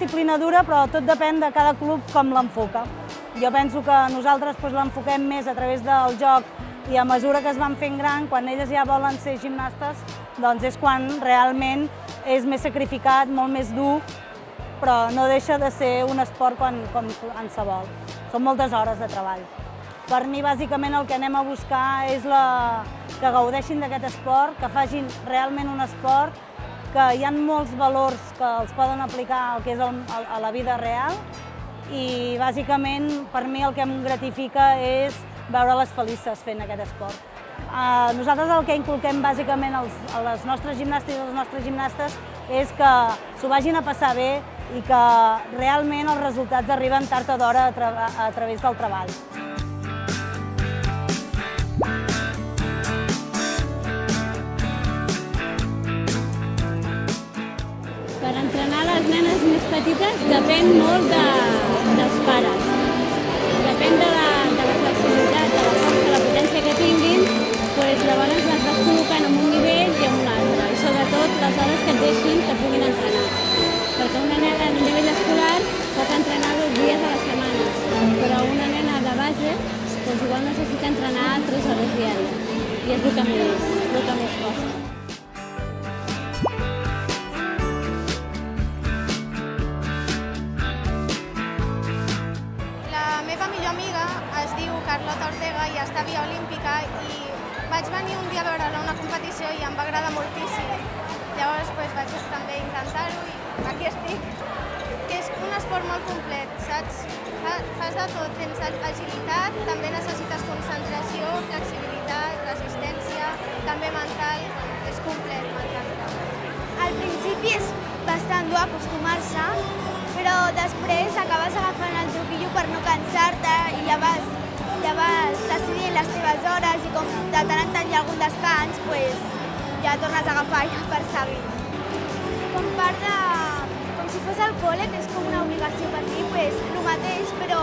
disciplina dura, però tot depèn de cada club com l'enfoca. Jo penso que nosaltres l'enfoquem més a través del joc i a mesura que es van fent gran, quan elles ja volen ser gimnastes, doncs és quan realment és més sacrificat, molt més dur, però no deixa de ser un esport com qualsevol. Són moltes hores de treball. Per mi, bàsicament, el que anem a buscar és que gaudeixin d'aquest esport, que facin realment un esport, que hi ha molts valors que els poden aplicar al que és a la vida real i, bàsicament, per mi el que em gratifica és veure-les felices fent aquest esport. Nosaltres el que inculquem bàsicament a les nostres gimnastes i als nostres gimnastes és que s'ho vagin a passar bé i que realment els resultats arriben tard o d'hora a través del treball. Per entrenar les nenes més petites depèn molt dels pares. Depèn de la flexibilitat, de la força, de la potència que tinguin, llavors les vas col·locant en un nivell i en un altre. I sobretot les hores que et deixin que puguin entrenar. Perquè una nena a nivell escolar pot entrenar 2 dies a la setmana, però una nena de base igual necessita entrenar 3 hores diàries. I és el que més costa. La meva millor amiga es diu Carlota Ortega i està via olímpica i vaig venir un dia a veure-la a una competició i em va agradar moltíssim. Llavors vaig també intentar-ho i aquí estic. Que és un esport molt complet, saps? Fas de tot, tens agilitat, també necessites concentració, flexibilitat, resistència, també mental, és complet, m'encanta. Al principi és bastant dur acostumar-se, però després acabes agafant el joguillo per no cansar-te i ja vas decidint les teves hores i com de tant en tant hi ha algun descans, ja tornes a agafar per seguir. Com si fos al col·le, que és com una obligació per mi, el mateix, però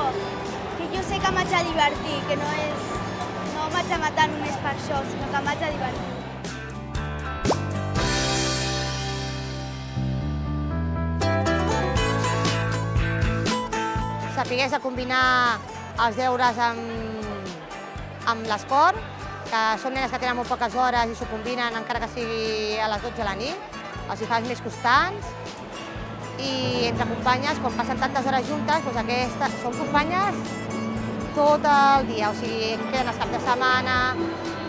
que jo sé que m'haig de divertir, que no m'haig de matar només per això, sinó que m'haig de divertir. Sapigués de combinar els deures amb l'esport, que són nenes que tenen molt poques hores i s'ho combinen encara que sigui a les 12 de la nit, els hi fas més constants i entre companyes, quan passen tantes hores juntes, són companyes tot el dia, o sigui, queden els caps de setmana,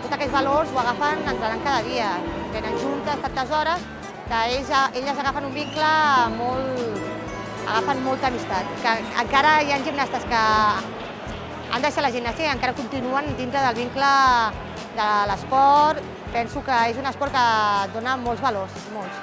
tots aquests valors ho agafen entrenant cada dia, venen juntes tantes hores que elles agafen un vincle agafen molta amistat. Que encara hi ha gimnastes que han deixat la gimnàstica i encara continuen dintre del vincle de l'esport. Penso que és un esport que dona molts valors, molts.